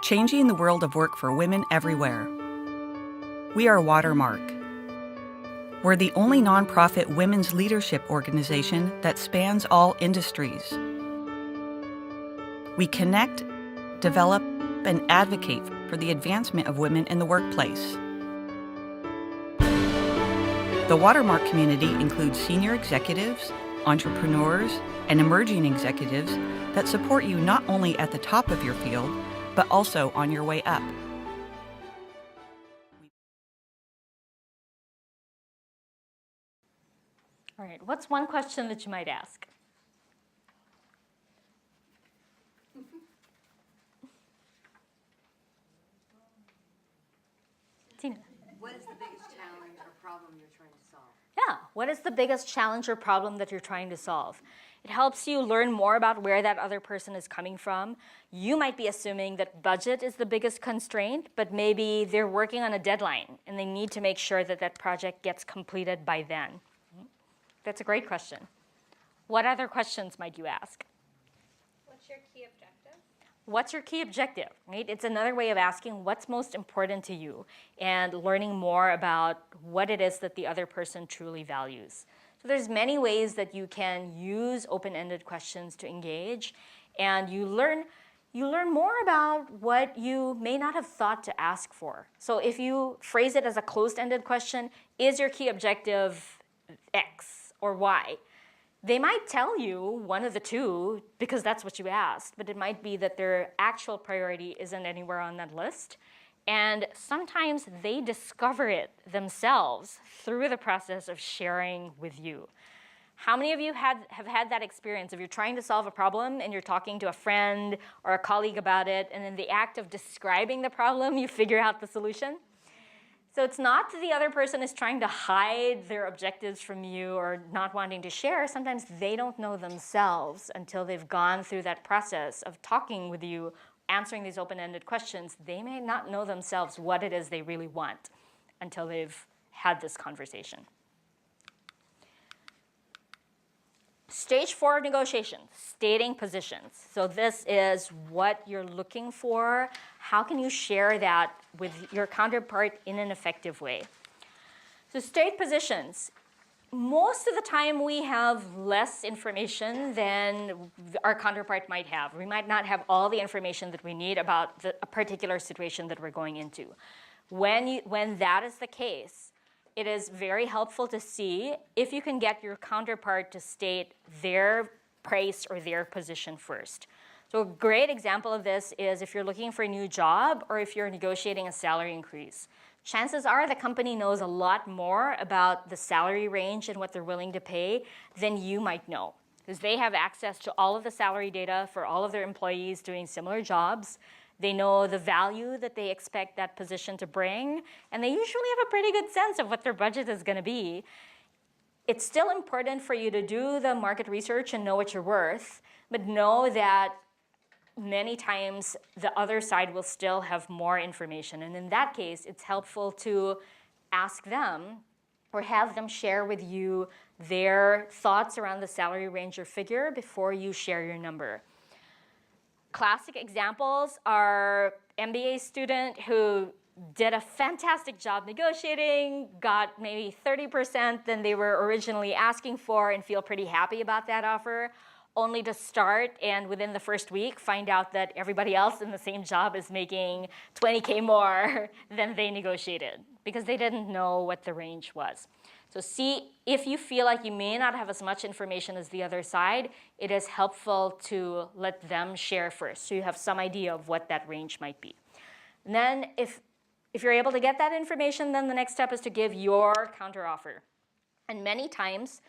changing the world of work for women everywhere. We are Watermark. We're the only nonprofit women's leadership organization that spans all industries. We connect, develop, and advocate for the advancement of women in the workplace. The Watermark community includes senior executives, entrepreneurs, and emerging executives that support you not only at the top of your field, but also on your way up. All right, what's one question that you might ask? Tina. What is the biggest challenge or problem you're trying to solve? Yeah, what is the biggest challenge or problem that you're trying to solve? It helps you learn more about where that other person is coming from. You might be assuming that budget is the biggest constraint, but maybe they're working on a deadline and they need to make sure that that project gets completed by then. That's a great question. What other questions might you ask? What's your key objective? What's your key objective, right? It's another way of asking what's most important to you and learning more about what it is that the other person truly values. So there's many ways that you can use open-ended questions to engage, and you learn more about what you may not have thought to ask for. So if you phrase it as a closed-ended question, is your key objective X or Y? They might tell you one of the two because that's what you asked, but it might be that their actual priority isn't anywhere on that list. And sometimes they discover it themselves through the process of sharing with you. How many of you have had that experience of you're trying to solve a problem and you're talking to a friend or a colleague about it, and in the act of describing the problem, you figure out the solution? So it's not that the other person is trying to hide their objectives from you or not wanting to share. Sometimes they don't know themselves until they've gone through that process of talking with you, answering these open-ended questions. They may not know themselves what it is they really want until they've had this conversation. Stage 4 of negotiation, stating positions. So this is what you're looking for. How can you share that with your counterpart in an effective way? So state positions. Most of the time we have less information than our counterpart might have. We might not have all the information that we need about a particular situation that we're going into. When that is the case, it is very helpful to see if you can get your counterpart to state their price or their position first. So a great example of this is if you're looking for a new job or if you're negotiating a salary increase. Chances are the company knows a lot more about the salary range and what they're willing to pay than you might know, because they have access to all of the salary data for all of their employees doing similar jobs. They know the value that they expect that position to bring, and they usually have a pretty good sense of what their budget is going to be. It's still important for you to do the market research and know what you're worth, but know that many times the other side will still have more information. And in that case, it's helpful to ask them or have them share with you their thoughts around the salary range or figure before you share your number. Classic examples are MBA student who did a fantastic job negotiating, got maybe 30% than they were originally asking for and feel pretty happy about that offer, only to start and within the first week find out that everybody else in the same job is making 20K more than they negotiated because they didn't know what the range was. So see, if you feel like you may not have as much information as the other side, it is helpful to let them share first so you have some idea of what that range might be. And then if you're able to get that information, then the next step is to give your counteroffer. And many times,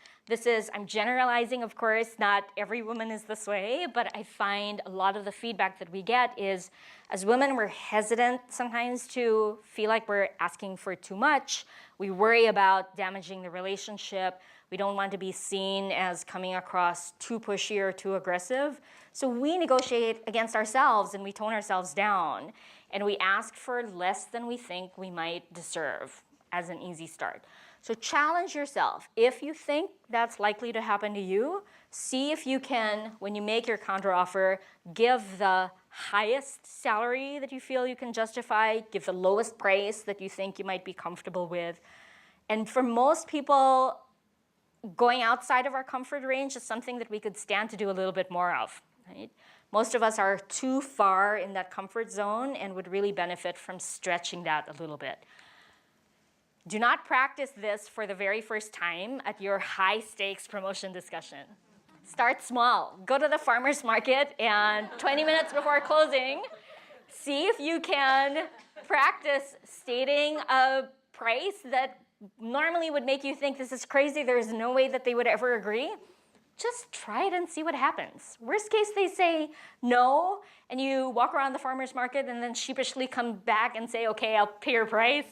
I'm generalizing, of course, not every woman is this way, but I find a lot of the feedback that we get is, as women, we're hesitant sometimes to feel like we're asking for too much. We worry about damaging the relationship. We don't want to be seen as coming across too pushy or too aggressive. So we negotiate against ourselves and we tone ourselves down. And we ask for less than we think we might deserve as an easy start. So challenge yourself. If you think that's likely to happen to you, see if you can, when you make your counteroffer, give the highest salary that you feel you can justify, give the lowest price that you think you might be comfortable with. And for most people, going outside of our comfort range is something that we could stand to do a little bit more of, right? Most of us are too far in that comfort zone and would really benefit from stretching that a little bit. Do not practice this for the very first time at your high-stakes promotion discussion. Start small. Go to the farmer's market and 20 minutes before closing, see if you can practice stating a price that normally would make you think this is crazy, there's no way that they would ever agree. Just try it and see what happens. Worst case, they say no, and you walk around the farmer's market and then sheepishly come back and say, okay, I'll pay your price.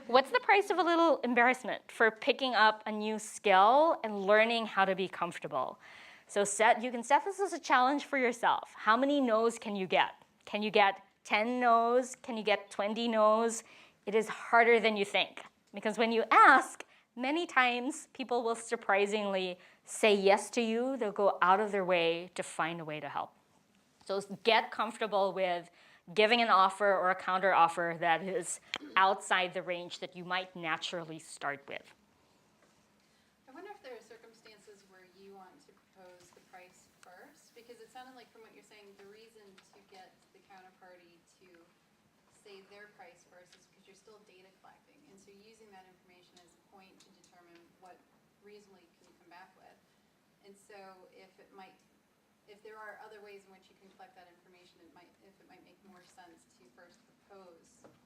What's the price of a little embarrassment for picking up a new skill and learning how to be comfortable? So you can set this as a challenge for yourself. How many no's can you get? Can you get 10 no's? Can you get 20 no's? It is harder than you think. Because when you ask, many times people will surprisingly say yes to you. They'll go out of their way to find a way to help. So get comfortable with giving an offer or a counter offer that is outside the range that you might naturally start with. I wonder if there are circumstances where you want to propose the price first, because it sounded like from what you're saying, the reason to get the counterparty to say their price first is because you're still data collecting, and so using that information as a point to determine what reasonably can you come back with. And so if there are other ways in which you can collect that information, it might make more sense to first propose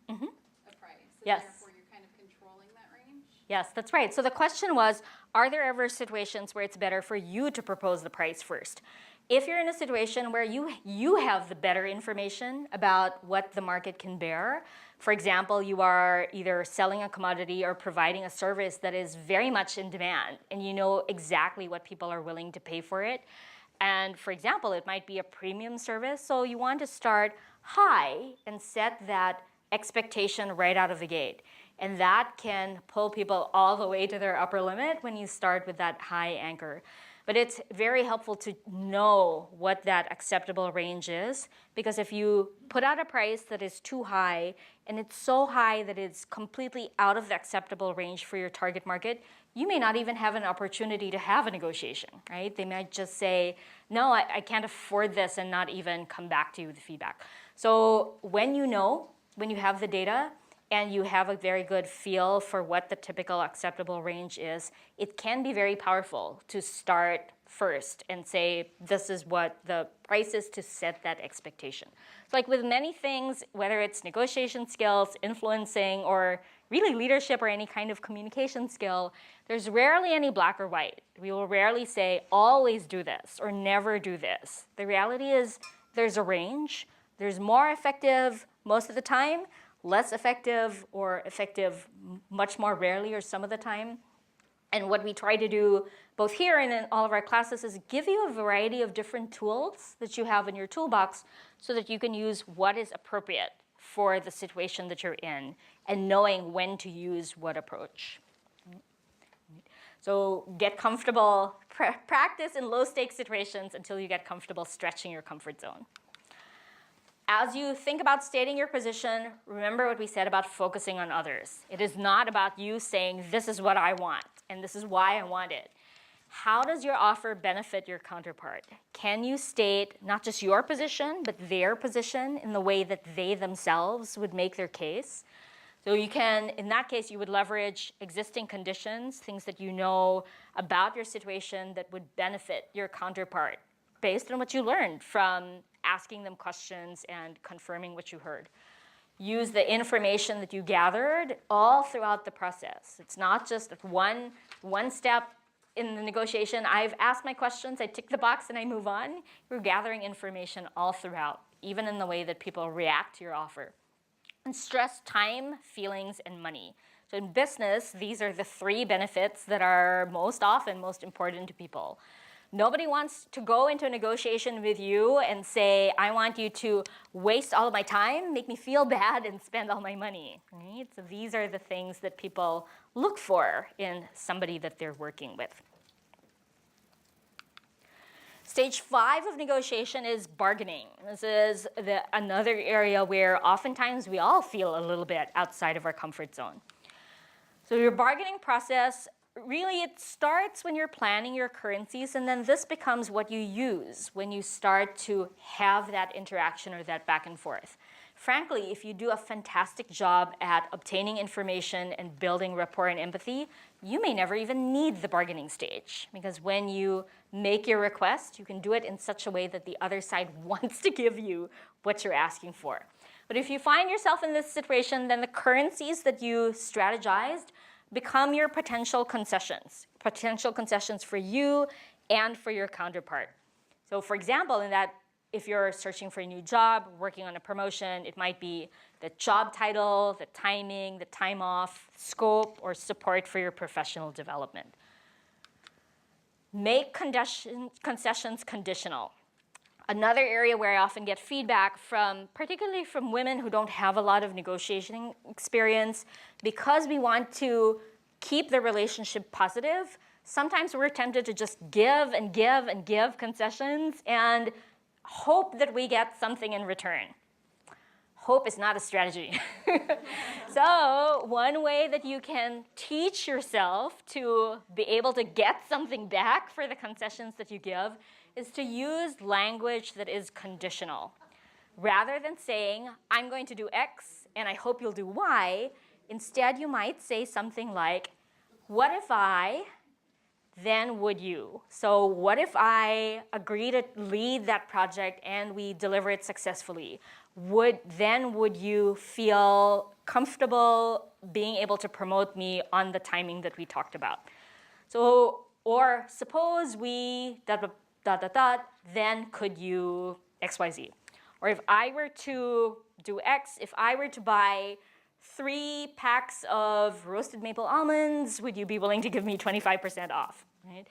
a price. And Yes. therefore you're kind of controlling that range. Yes, that's right. So the question was, are there ever situations where it's better for you to propose the price first? If you're in a situation where you have the better information about what the market can bear, for example, you are either selling a commodity or providing a service that is very much in demand, and you know exactly what people are willing to pay for it. And for example, it might be a premium service, so you want to start high and set that expectation right out of the gate. And that can pull people all the way to their upper limit when you start with that high anchor. But it's very helpful to know what that acceptable range is, because if you put out a price that is too high, and it's so high that it's completely out of the acceptable range for your target market, you may not even have an opportunity to have a negotiation, right? They might just say, no, I can't afford this, and not even come back to you with feedback. So when you have the data, and you have a very good feel for what the typical acceptable range is, it can be very powerful to start first and say, this is what the price is, to set that expectation. So like with many things, whether it's negotiation skills, influencing, or really leadership or any kind of communication skill, there's rarely any black or white. We will rarely say, always do this or never do this. The reality is there's a range. There's more effective most of the time, less effective or effective much more rarely or some of the time. And what we try to do both here and in all of our classes is give you a variety of different tools that you have in your toolbox so that you can use what is appropriate for the situation that you're in and knowing when to use what approach. So get comfortable, practice in low-stakes situations until you get comfortable stretching your comfort zone. As you think about stating your position, remember what we said about focusing on others. It is not about you saying, this is what I want, and this is why I want it. How does your offer benefit your counterpart? Can you state not just your position, but their position in the way that they themselves would make their case? So you can, in that case, you would leverage existing conditions, things that you know about your situation that would benefit your counterpart based on what you learned from asking them questions and confirming what you heard. Use the information that you gathered all throughout the process. It's not just one step in the negotiation. I've asked my questions, I tick the box, and I move on. You're gathering information all throughout, even in the way that people react to your offer. And stress time, feelings, and money. So in business, these are the three benefits that are most often most important to people. Nobody wants to go into a negotiation with you and say, I want you to waste all of my time, make me feel bad, and spend all my money. Right? So these are the things that people look for in somebody that they're working with. Stage 5 of negotiation is bargaining. This is another area where oftentimes we all feel a little bit outside of our comfort zone. So your bargaining process, really it starts when you're planning your currencies, and then this becomes what you use when you start to have that interaction or that back and forth. Frankly, if you do a fantastic job at obtaining information and building rapport and empathy, you may never even need the bargaining stage, because when you make your request, you can do it in such a way that the other side wants to give you what you're asking for. But if you find yourself in this situation, then the currencies that you strategized become your potential concessions for you and for your counterpart. So for example, in that, if you're searching for a new job, working on a promotion, it might be the job title, the timing, the time off, scope, or support for your professional development. Make concessions conditional. Another area where I often get feedback from, particularly from women who don't have a lot of negotiating experience, because we want to keep the relationship positive, sometimes we're tempted to just give and give and give concessions and hope that we get something in return. Hope is not a strategy. So one way that you can teach yourself to be able to get something back for the concessions that you give is to use language that is conditional. Rather than saying, I'm going to do X and I hope you'll do Y, instead you might say something like, what if I, then would you? So what if I agree to lead that project and we deliver it successfully? Would you feel comfortable being able to promote me on the timing that we talked about? So, or suppose we then could you XYZ? Or if I were to do X, if I were to buy 3 packs of roasted maple almonds, would you be willing to give me 25% off? Right?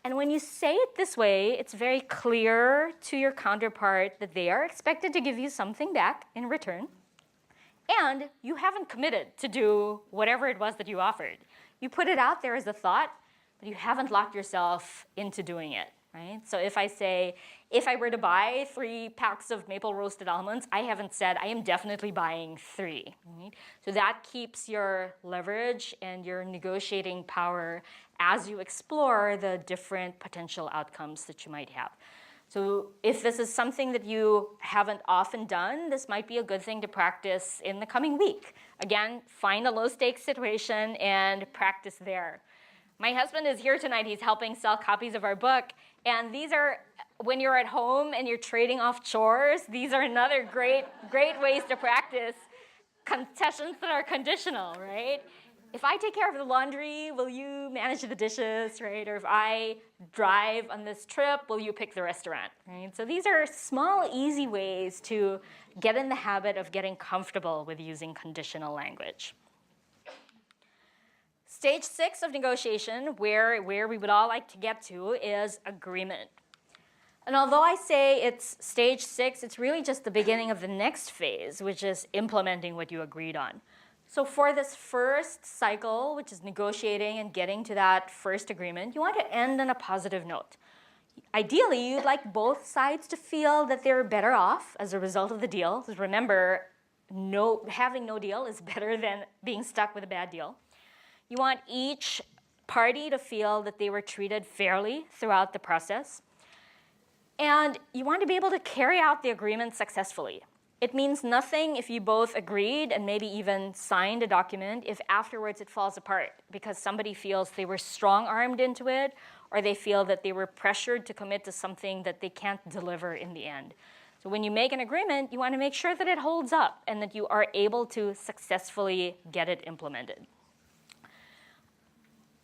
And when you say it this way, it's very clear to your counterpart that they are expected to give you something back in return, and you haven't committed to do whatever it was that you offered. You put it out there as a thought, but you haven't locked yourself into doing it. Right? So if I say, if I were to buy 3 packs of maple roasted almonds, I haven't said I am definitely buying 3. Right? So that keeps your leverage and your negotiating power as you explore the different potential outcomes that you might have. So if this is something that you haven't often done, this might be a good thing to practice in the coming week. Again, find a low-stakes situation and practice there. My husband is here tonight. He's helping sell copies of our book. And these are, when you're at home and you're trading off chores, these are another great ways to practice concessions that are conditional, right? If I take care of the laundry, will you manage the dishes, right? Or if I drive on this trip, will you pick the restaurant, right? So these are small, easy ways to get in the habit of getting comfortable with using conditional language. Stage 6 of negotiation, where we would all like to get to, is agreement. And although I say it's stage 6, it's really just the beginning of the next phase, which is implementing what you agreed on. So for this first cycle, which is negotiating and getting to that first agreement, you want to end on a positive note. Ideally, you'd like both sides to feel that they're better off as a result of the deal. Because remember, having no deal is better than being stuck with a bad deal. You want each party to feel that they were treated fairly throughout the process. And you want to be able to carry out the agreement successfully. It means nothing if you both agreed and maybe even signed a document if afterwards it falls apart because somebody feels they were strong-armed into it or they feel that they were pressured to commit to something that they can't deliver in the end. So when you make an agreement, you want to make sure that it holds up and that you are able to successfully get it implemented.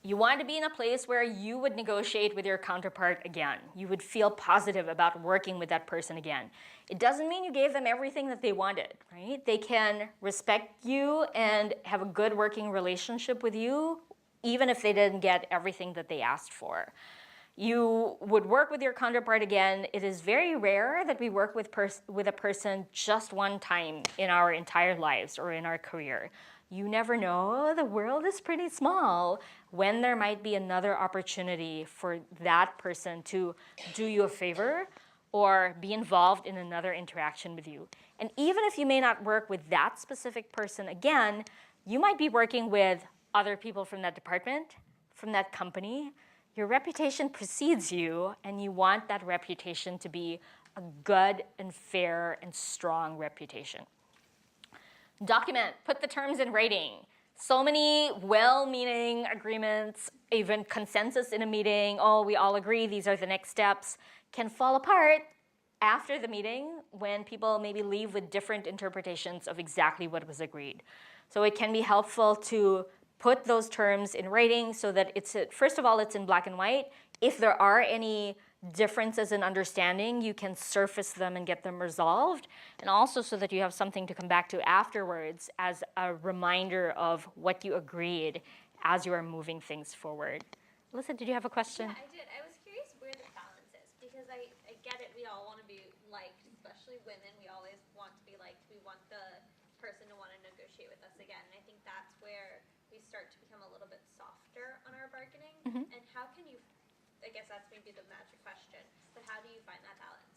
You want to be in a place where you would negotiate with your counterpart again. You would feel positive about working with that person again. It doesn't mean you gave them everything that they wanted, right? They can respect you and have a good working relationship with you, even if they didn't get everything that they asked for. You would work with your counterpart again. It is very rare that we work with a person just one time in our entire lives or in our career. You never know, the world is pretty small, when there might be another opportunity for that person to do you a favor or be involved in another interaction with you. And even if you may not work with that specific person again, you might be working with other people from that department, from that company. Your reputation precedes you, and you want that reputation to be a good and fair and strong reputation. Document, put the terms in writing. So many well-meaning agreements, even consensus in a meeting, oh, we all agree, these are the next steps, can fall apart after the meeting when people maybe leave with different interpretations of exactly what was agreed. So it can be helpful to put those terms in writing so that first of all, it's in black and white. If there are any differences in understanding, you can surface them and get them resolved. And also so that you have something to come back to afterwards as a reminder of what you agreed as you are moving things forward. Alyssa, did you have a question? Yeah, I did. I was curious where the balance is, because I get it. We all want to be liked, especially women. We always want to be liked. We want the person to want to negotiate with us again. And I think that's where we start to become a little bit softer on our bargaining. And how can you, I guess that's maybe the magic question, but how do you find that balance?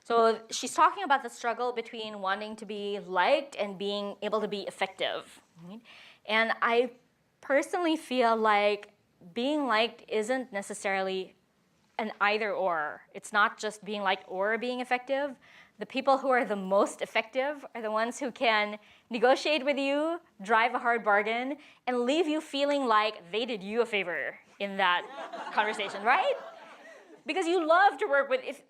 So she's talking about the struggle between wanting to be liked and being able to be effective. Right? And I personally feel like being liked isn't necessarily an either or. It's not just being liked or being effective. The people who are the most effective are the ones who can negotiate with you, drive a hard bargain, and leave you feeling like they did you a favor in that conversation, right? Because you love to work with, if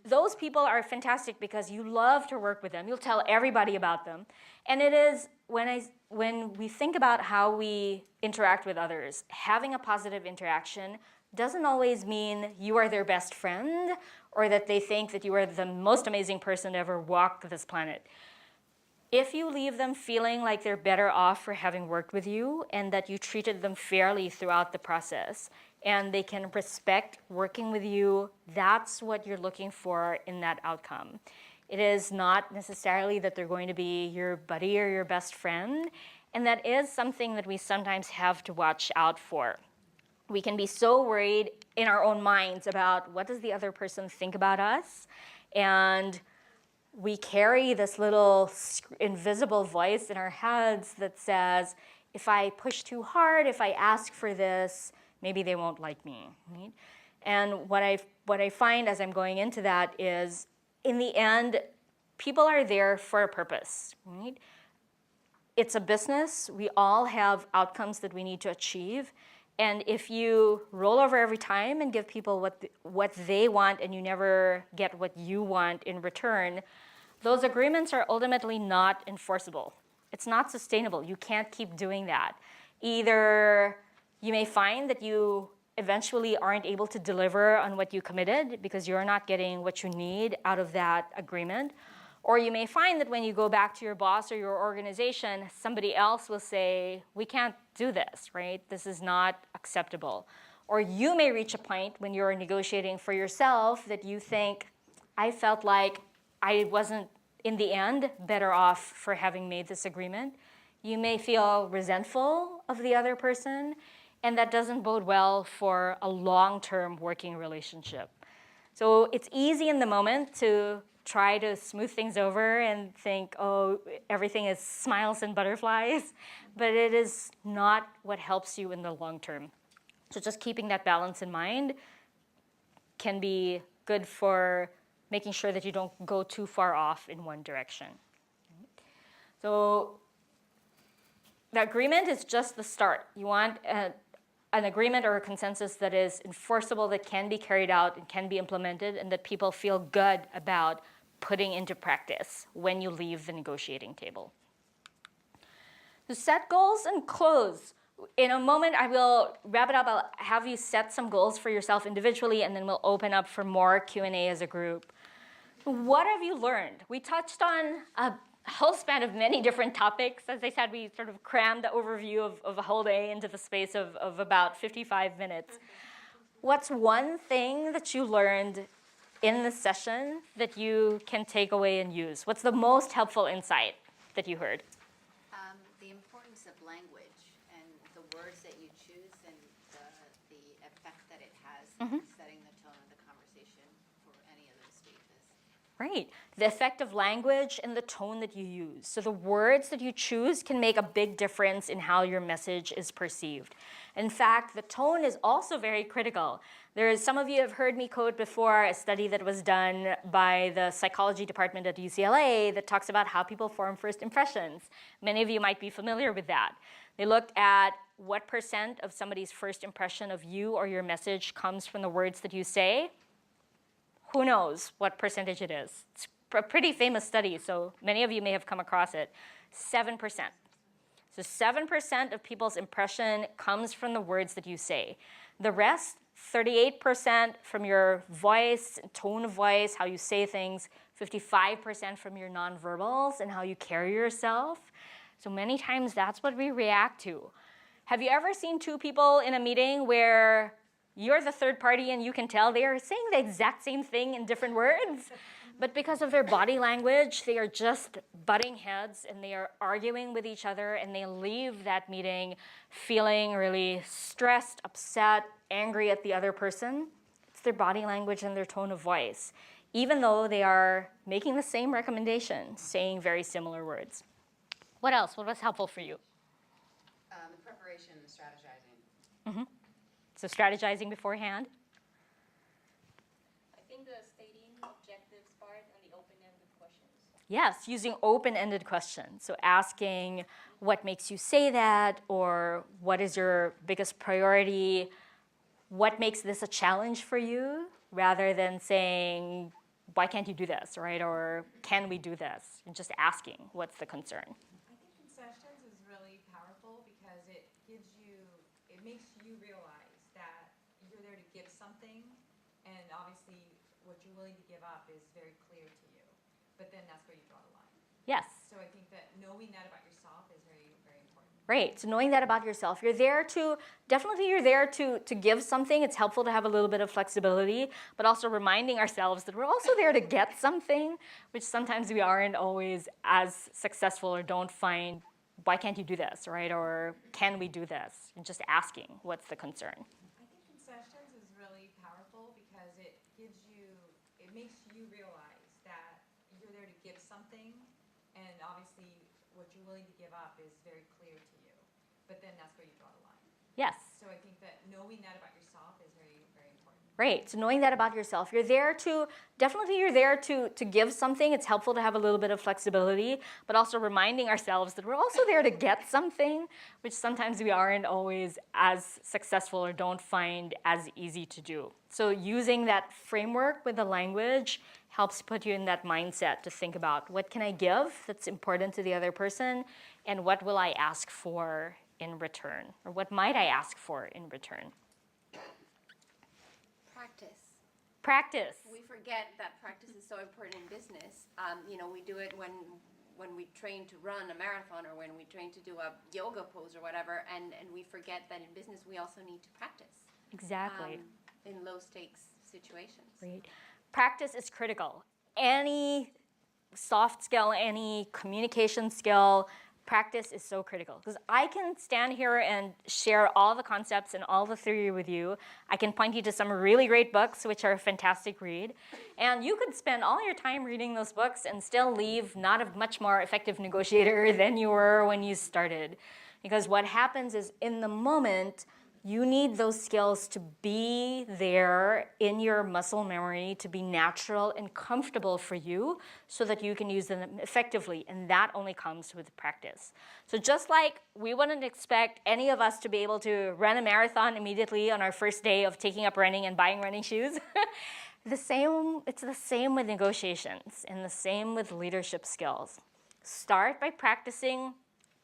those people are fantastic because you love to work with them. You'll tell everybody about them. And it is, when we think about how we interact with others, having a positive interaction doesn't always mean you are their best friend or that they think that you are the most amazing person to ever walk this planet. If you leave them feeling like they're better off for having worked with you and that you treated them fairly throughout the process and they can respect working with you, that's what you're looking for in that outcome. It is not necessarily that they're going to be your buddy or your best friend, and that is something that we sometimes have to watch out for. We can be so worried in our own minds about what does the other person think about us, and we carry this little invisible voice in our heads that says, if I push too hard, if I ask for this, maybe they won't like me. Right? And what I find as I'm going into that is, in the end, people are there for a purpose. Right? It's a business. We all have outcomes that we need to achieve. And if you roll over every time and give people what they want and you never get what you want in return, those agreements are ultimately not enforceable. It's not sustainable. You can't keep doing that. Either you may find that you eventually aren't able to deliver on what you committed because you're not getting what you need out of that agreement. Or you may find that when you go back to your boss or your organization, somebody else will say, we can't do this, right? This is not acceptable. Or you may reach a point when you're negotiating for yourself that you think, I felt like I wasn't, in the end, better off for having made this agreement. You may feel resentful of the other person, and that doesn't bode well for a long-term working relationship. So it's easy in the moment to try to smooth things over and think, oh, everything is smiles and butterflies, but it is not what helps you in the long term. So just keeping that balance in mind can be good for making sure that you don't go too far off in one direction. So the agreement is just the start. You want an agreement or a consensus that is enforceable, that can be carried out and can be implemented, and that people feel good about putting into practice when you leave the negotiating table. To set goals and close. In a moment, I will wrap it up. I'll have you set some goals for yourself individually, and then we'll open up for more Q&A as a group. What have you learned? We touched on a whole span of many different topics. As I said, we sort of crammed the overview of a whole day into the space of about 55 minutes. What's one thing that you learned in this session that you can take away and use? What's the most helpful insight that you heard? The importance setting the tone of the conversation for any of those stages. Right. The effect of language and the tone that you use. So the words that you choose can make a big difference in how your message is perceived. In fact, the tone is also very critical. Some of you have heard me quote before a study that was done by the psychology department at UCLA that talks about how people form first impressions. Many of you might be familiar with that. They looked at what % of somebody's first impression of you or your message comes from the words that you say. Who knows what percentage it is? It's a pretty famous study, so many of you may have come across it. 7%. So 7% of people's impression comes from the words that you say. The rest, 38% from your voice, tone of voice, how you say things, 55% from your nonverbals and how you carry yourself. So many times that's what we react to. Have you ever seen two people in a meeting where you're the third party and you can tell they are saying the exact same thing in different words? But because of their body language, they are just butting heads and they are arguing with each other and they leave that meeting feeling really stressed, upset, angry at the other person. It's their body language and their tone of voice, even though they are making the same recommendation, saying very similar words. What else? What was helpful for you? The preparation, the strategizing. So strategizing beforehand. I think the stating objectives part and the open-ended questions. Yes, using open-ended questions. So asking what makes you say that, or what is your biggest priority? What makes this a challenge for you? Rather than saying, why can't you do this, right? Or can we do this? And just asking, what's the concern? I think concessions is really powerful because it makes you realize that you're there to give something, and obviously what you're willing to give up is very clear to you. But then that's where you draw the line. Yes. So I think that knowing that about yourself is very, very important. Right, so knowing that about yourself. You're there to give something. It's helpful to have a little bit of flexibility, but also reminding ourselves that we're also there to get something, which sometimes we aren't always as successful or don't find, why can't you do this, right? Or can we do this? And just asking, what's the concern? I think concessions is really powerful because it makes you realize that you're there to give something, and obviously what you're willing to give up is very clear to you. But then that's where you draw the line. Yes. So I think that knowing that about yourself is very, very important. Right, so knowing that about yourself. You're there to give something. It's helpful to have a little bit of flexibility, but also reminding ourselves that we're also there to get something, which sometimes we aren't always as successful or don't find as easy to do. So using that framework with the language helps put you in that mindset to think about what can I give that's important to the other person, and what will I ask for in return, or what might I ask for in return? Practice. We forget that practice is so important in business. We do it when we train to run a marathon or when we train to do a yoga pose or whatever, and we forget that in business we also need to practice. Exactly. In low stakes situations. Right. Practice is critical. Any soft skill, any communication skill, practice is so critical. Because I can stand here and share all the concepts and all the theory with you. I can point you to some really great books, which are a fantastic read. And you could spend all your time reading those books and still leave not a much more effective negotiator than you were when you started. Because what happens is in the moment, you need those skills to be there in your muscle memory, to be natural and comfortable for you so that you can use them effectively. And that only comes with practice. So just like we wouldn't expect any of us to be able to run a marathon immediately on our first day of taking up running and buying running shoes, it's the same with negotiations and the same with leadership skills. Start by practicing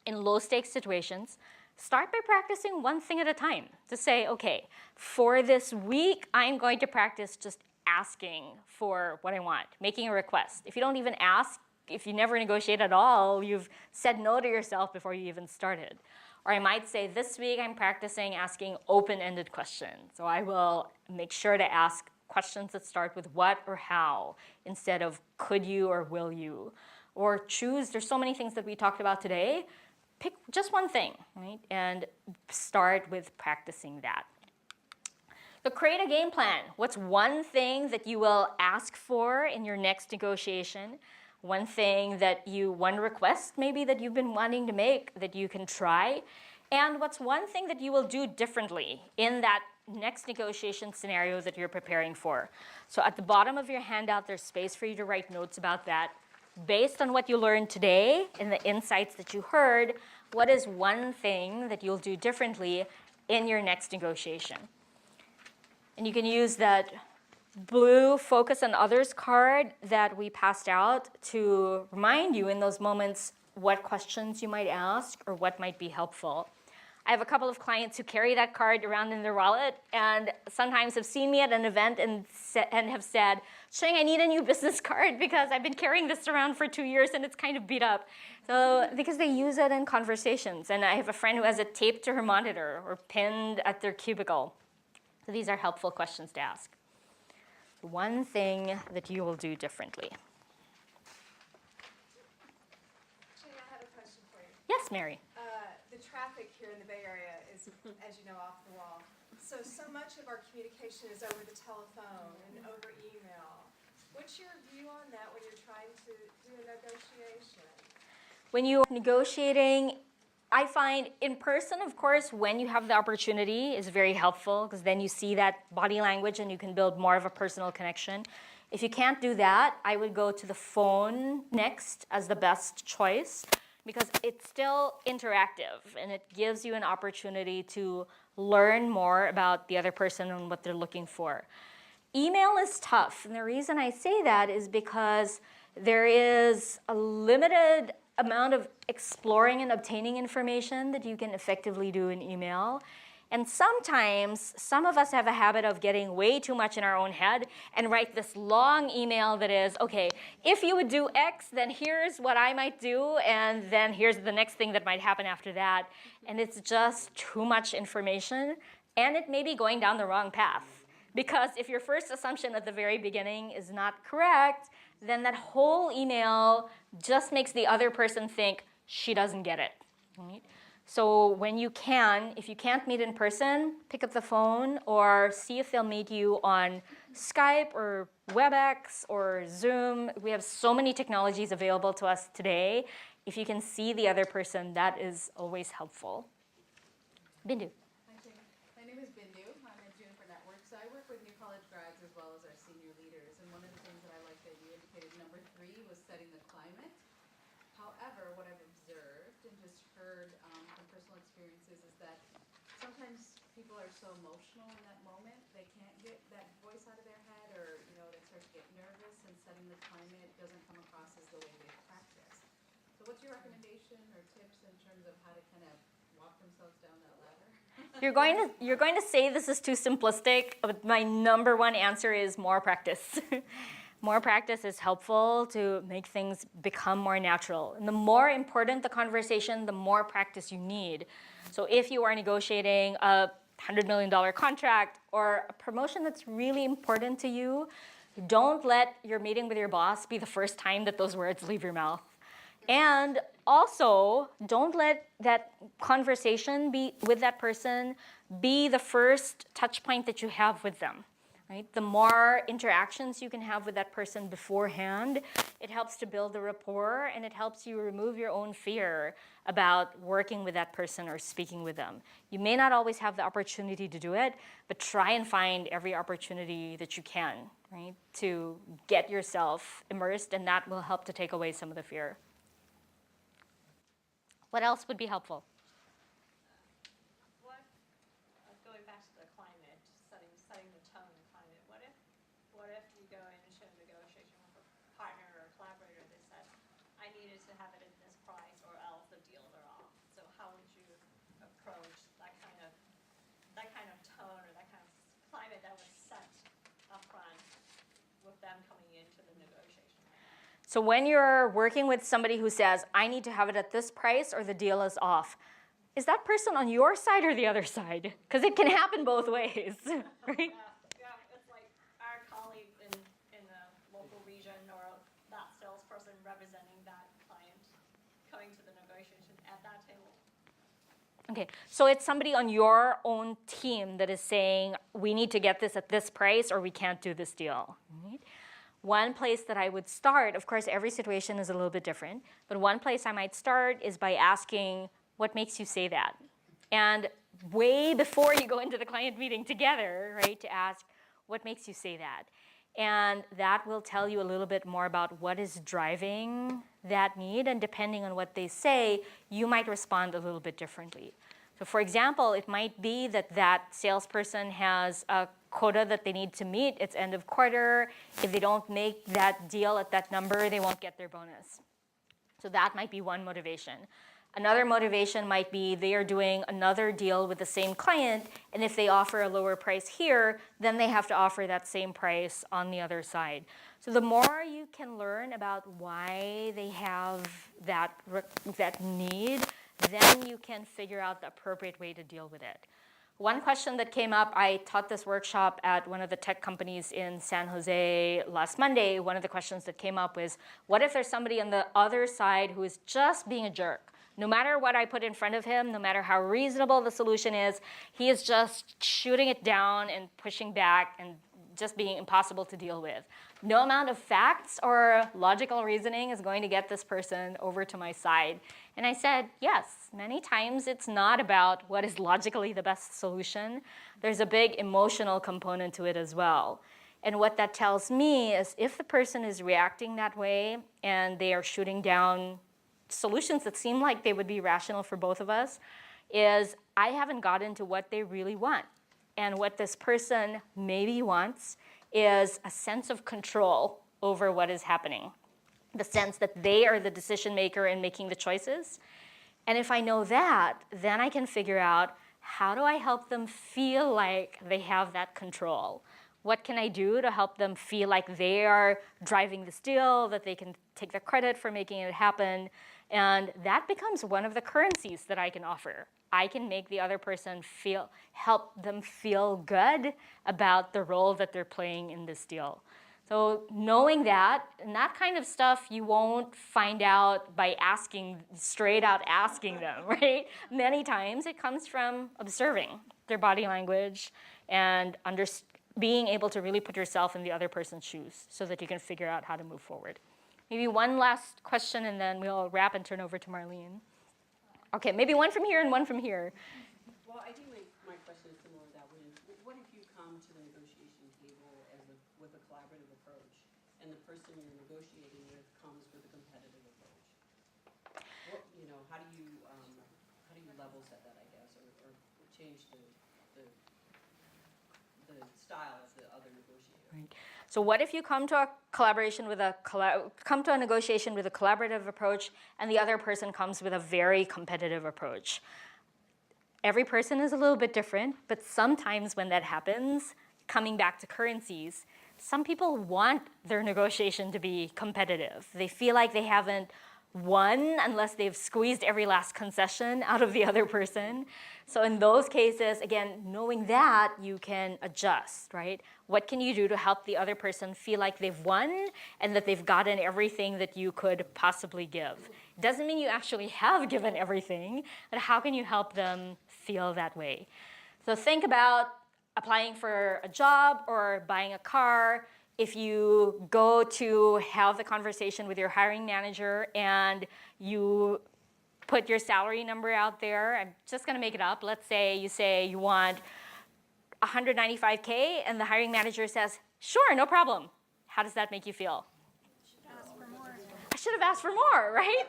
in low stakes situations. Start by practicing one thing at a time. To say, okay, for this week, I'm going to practice just asking for what I want, making a request. If you don't even ask, if you never negotiate at all, you've said no to yourself before you even started. Or I might say, this week I'm practicing asking open-ended questions. So I will make sure to ask questions that start with what or how instead of could you or will you. Or choose, there's so many things that we talked about today. Pick just one thing, right? And start with practicing that. So create a game plan. What's one thing that you will ask for in your next negotiation? One request maybe that you've been wanting to make that you can try? And what's one thing that you will do differently in that next negotiation scenario that you're preparing for? So at the bottom of your handout, there's space for you to write notes about that. Based on what you learned today and the insights that you heard, what is one thing that you'll do differently in your next negotiation? And you can use that blue focus on others card that we passed out to remind you in those moments what questions you might ask or what might be helpful. I have a couple of clients who carry that card around in their wallet and sometimes have seen me at an event and have said, Ching, I need a new business card because I've been carrying this around for 2 years and it's kind of beat up. So because they use it in conversations. And I have a friend who has it taped to her monitor or pinned at their cubicle. So these are helpful questions to ask. One thing that you will do differently. Ching, I have a question for you. Yes, Mary. The traffic here in the Bay Area is, as you know, off the wall. So much of our communication is over the telephone and over email. What's your view on that when you're trying to do a negotiation? When you're negotiating, I find in person, of course, when you have the opportunity is very helpful because then you see that body language and you can build more of a personal connection. If you can't do that, I would go to the phone next as the best choice because it's still interactive and it gives you an opportunity to learn more about the other person and what they're looking for. Email is tough, and the reason I say that is because there is a limited amount of exploring and obtaining information that you can effectively do in email. And sometimes, some of us have a habit of getting way too much in our own head and write this long email that is, okay, if you would do X, then here's what I might do, and then here's the next thing that might happen after that. And it's just too much information, and it may be going down the wrong path. Because if your first assumption at the very beginning is not correct, then that whole email just makes the other person think she doesn't get it. Right? So when you can, if you can't meet in person, pick up the phone or see if they'll meet you on Skype or WebEx or Zoom. We have so many technologies available to us today. If you can see the other person, that is always helpful. Bindu. Hi, Ching. My name is Bindu. I'm at Juniper Network. So I work with new college grads as well as our senior leaders. And one of the things that I like that you indicated, number 3, was setting the climate. However, what I've observed and just heard from personal experiences is that sometimes people are so emotional in that moment, they can't get that voice out of their head, or they start to get nervous, and setting the climate doesn't come across as the way they practice. So what's your recommendation or tips in terms of how to kind of walk themselves down that ladder? You're going to say this is too simplistic, but my number one answer is more practice. More practice is helpful to make things become more natural. And the more important the conversation, the more practice you need. So if you are negotiating a $100 million contract or a promotion that's really important to you, don't let your meeting with your boss be the first time that those words leave your mouth. And also, don't let that conversation with that person be the first touch point that you have with them. Right? The more interactions you can have with that person beforehand, it helps to build the rapport and it helps you remove your own fear about working with that person or speaking with them. You may not always have the opportunity to do it, but try and find every opportunity that you can, right, to get yourself immersed, and that will help to take away some of the fear. What else would be helpful? Going back to the climate, setting the tone and climate. What if you go into a negotiation with a partner or a collaborator that said, I needed to have it at this price or else the deals are off. So how would you approach that kind of tone or that kind of climate that was set up front with them coming into the negotiation? So when you're working with somebody who says, I need to have it at this price or the deal is off, is that person on your side or the other side? Because it can happen both ways, right? Yeah, it's like our colleague in the local region or that salesperson representing that client coming to the negotiation at that table. Okay, so it's somebody on your own team that is saying, we need to get this at this price or we can't do this deal. Right? One place that I would start, of course, every situation is a little bit different, but one place I might start is by asking, what makes you say that? And way before you go into the client meeting together, right, to ask, what makes you say that? And that will tell you a little bit more about what is driving that need, and depending on what they say, you might respond a little bit differently. So for example, it might be that that salesperson has a quota that they need to meet. It's end of quarter. If they don't make that deal at that number, they won't get their bonus. So that might be one motivation. Another motivation might be they are doing another deal with the same client, and if they offer a lower price here, then they have to offer that same price on the other side. So the more you can learn about why they have that need, then you can figure out the appropriate way to deal with it. One question that came up, I taught this workshop at one of the tech companies in San Jose last Monday. One of the questions that came up was, what if there's somebody on the other side who is just being a jerk? No matter what I put in front of him, no matter how reasonable the solution is, he is just shooting it down and pushing back and just being impossible to deal with. No amount of facts or logical reasoning is going to get this person over to my side. And I said, yes, many times it's not about what is logically the best solution. There's a big emotional component to it as well. And what that tells me is if the person is reacting that way and they are shooting down solutions that seem like they would be rational for both of us, is I haven't gotten to what they really want. And what this person maybe wants is a sense of control over what is happening. The sense that they are the decision maker in making the choices. And if I know that, then I can figure out, how do I help them feel like they have that control? What can I do to help them feel like they are driving this deal, that they can take the credit for making it happen? And that becomes one of the currencies that I can offer. I can make the other person help them feel good about the role that they're playing in this deal. So knowing that, and that kind of stuff you won't find out by straight out asking them, right? Many times it comes from observing their body language and being able to really put yourself in the other person's shoes so that you can figure out how to move forward. Maybe one last question and then we'll wrap and turn over to Marlene. Okay, maybe one from here and one from here. Well, I think my question is similar to that one. What if you come to the negotiation table with a collaborative approach, and the person you're negotiating with comes with a competitive approach? How do you level set that, I guess, or change the style of the other negotiator? Right. So what if you come to a negotiation with a collaborative approach, and the other person comes with a very competitive approach? Every person is a little bit different, but sometimes when that happens, coming back to currencies, some people want their negotiation to be competitive. They feel like they haven't won unless they've squeezed every last concession out of the other person. So in those cases, again, knowing that, you can adjust, right? What can you do to help the other person feel like they've won and that they've gotten everything that you could possibly give? It doesn't mean you actually have given everything, but how can you help them feel that way? So think about applying for a job or buying a car. If you go to have the conversation with your hiring manager and you put your salary number out there, I'm just going to make it up. Let's say you want $195K and the hiring manager says, sure, no problem. How does that make you feel? I should have asked for more, right?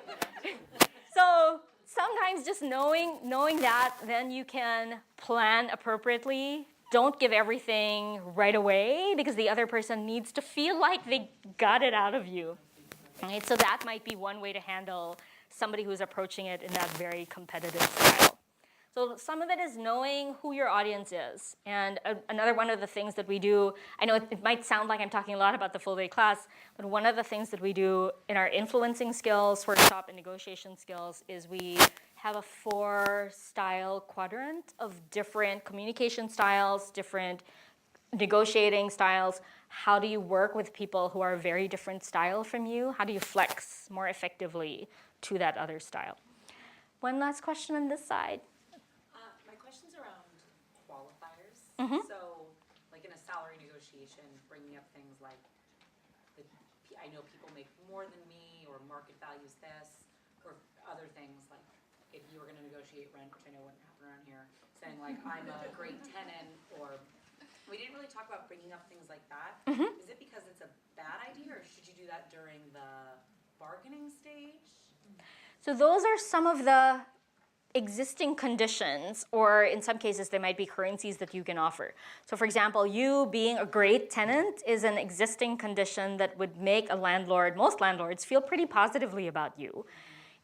So sometimes just knowing that, then you can plan appropriately. Don't give everything right away because the other person needs to feel like they got it out of you. Right? So that might be one way to handle somebody who's approaching it in that very competitive style. So some of it is knowing who your audience is. And another one of the things that we do, I know it might sound like I'm talking a lot about the full day class, but one of the things that we do in our influencing skills workshop and negotiation skills is we have a 4-style quadrant of different communication styles, different negotiating styles. How do you work with people who are a very different style from you? How do you flex more effectively to that other style? One last question on this side. So, like in a salary negotiation, bringing up things like, I know people make more than me, or market values this, or other things like if you were going to negotiate rent, which I know wouldn't happen around here, saying like I'm a great tenant, or we didn't really talk about bringing up things like that. Is it because it's a bad idea, or should you do that during the bargaining stage? So those are some of the existing conditions, or in some cases there might be currencies that you can offer. So for example, you being a great tenant is an existing condition that would make a landlord, most landlords, feel pretty positively about you.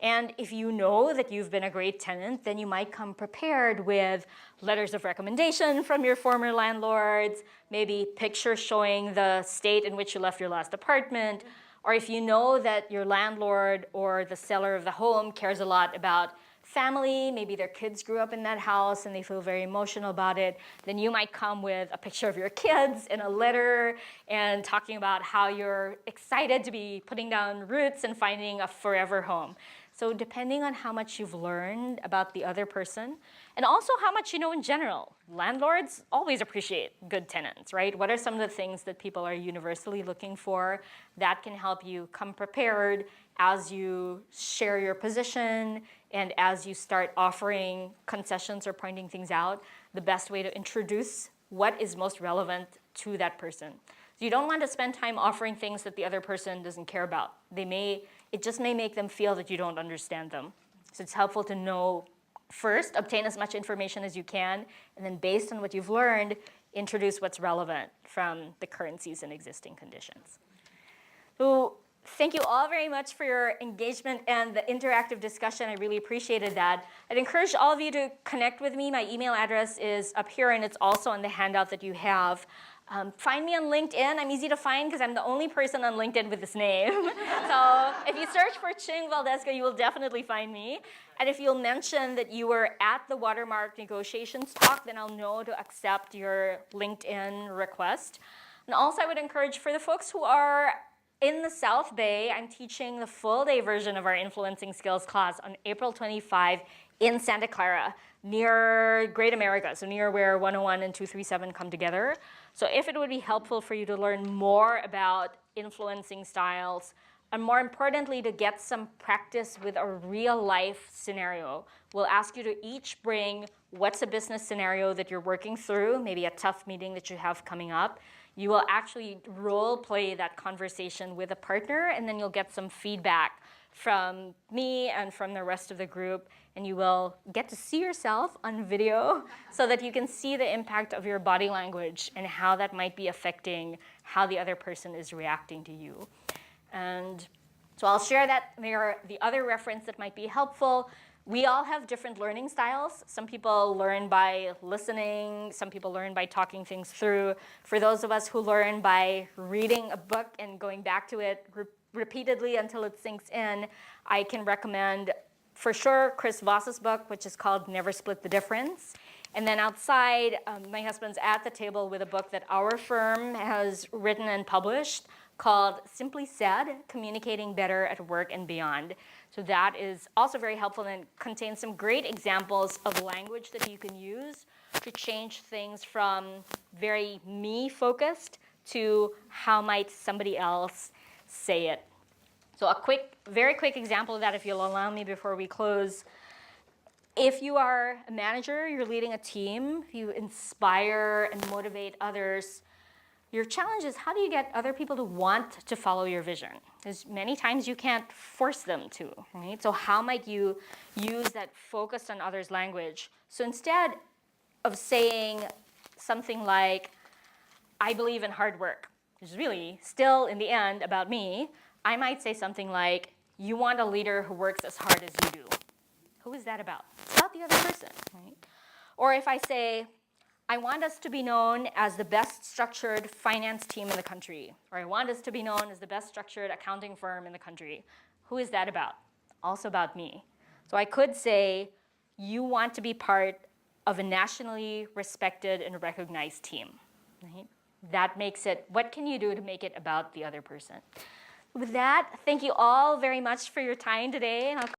And if you know that you've been a great tenant, then you might come prepared with letters of recommendation from your former landlords, maybe pictures showing the state in which you left your last apartment, or if you know that your landlord or the seller of the home cares a lot about family, maybe their kids grew up in that house and they feel very emotional about it, then you might come with a picture of your kids and a letter and talking about how you're excited to be putting down roots and finding a forever home. So depending on how much you've learned about the other person, and also how much you know in general. Landlords always appreciate good tenants, right? What are some of the things that people are universally looking for that can help you come prepared as you share your position and as you start offering concessions or pointing things out, the best way to introduce what is most relevant to that person. So you don't want to spend time offering things that the other person doesn't care about. It just may make them feel that you don't understand them. So it's helpful to know first, obtain as much information as you can, and then based on what you've learned, introduce what's relevant from the currencies and existing conditions. So thank you all very much for your engagement and the interactive discussion. I really appreciated that. I'd encourage all of you to connect with me. My email address is up here, and it's also on the handout that you have. Find me on LinkedIn. I'm easy to find because I'm the only person on LinkedIn with this name. So if you search for Ching Valdezco, you will definitely find me. And if you'll mention that you were at the Watermark negotiations talk, then I'll know to accept your LinkedIn request. And also I would encourage for the folks who are in the South Bay, I'm teaching the full day version of our influencing skills class on April 25 in Santa Clara, near Great America, so near where 101 and 237 come together. So if it would be helpful for you to learn more about influencing styles, and more importantly, to get some practice with a real life scenario, we'll ask you to each bring what's a business scenario that you're working through, maybe a tough meeting that you have coming up. You will actually role play that conversation with a partner, and then you'll get some feedback from me and from the rest of the group, and you will get to see yourself on video so that you can see the impact of your body language and how that might be affecting how the other person is reacting to you. And so I'll share that there. The other reference that might be helpful, we all have different learning styles. Some people learn by listening. Some people learn by talking things through. For those of us who learn by reading a book and going back to it repeatedly until it sinks in, I can recommend for sure Chris Voss's book, which is called Never Split the Difference. And then outside, my husband's at the table with a book that our firm has written and published called Simply Said, Communicating Better at Work and Beyond. So that is also very helpful and contains some great examples of language that you can use to change things from very me-focused to how might somebody else say it. So a very quick example of that, if you'll allow me before we close. If you are a manager, you're leading a team, you inspire and motivate others, your challenge is how do you get other people to want to follow your vision? Because many times you can't force them to, right? So how might you use that focused on others' language? So instead of saying something like, I believe in hard work, which is really still in the end about me, I might say something like, you want a leader who works as hard as you do. Who is that about? It's about the other person, right? Or if I say, I want us to be known as the best structured finance team in the country, or I want us to be known as the best structured accounting firm in the country. Who is that about? Also about me. So I could say, you want to be part of a nationally respected and recognized team. Right? That makes it, what can you do to make it about the other person? With that, thank you all very much for your time today, and I'll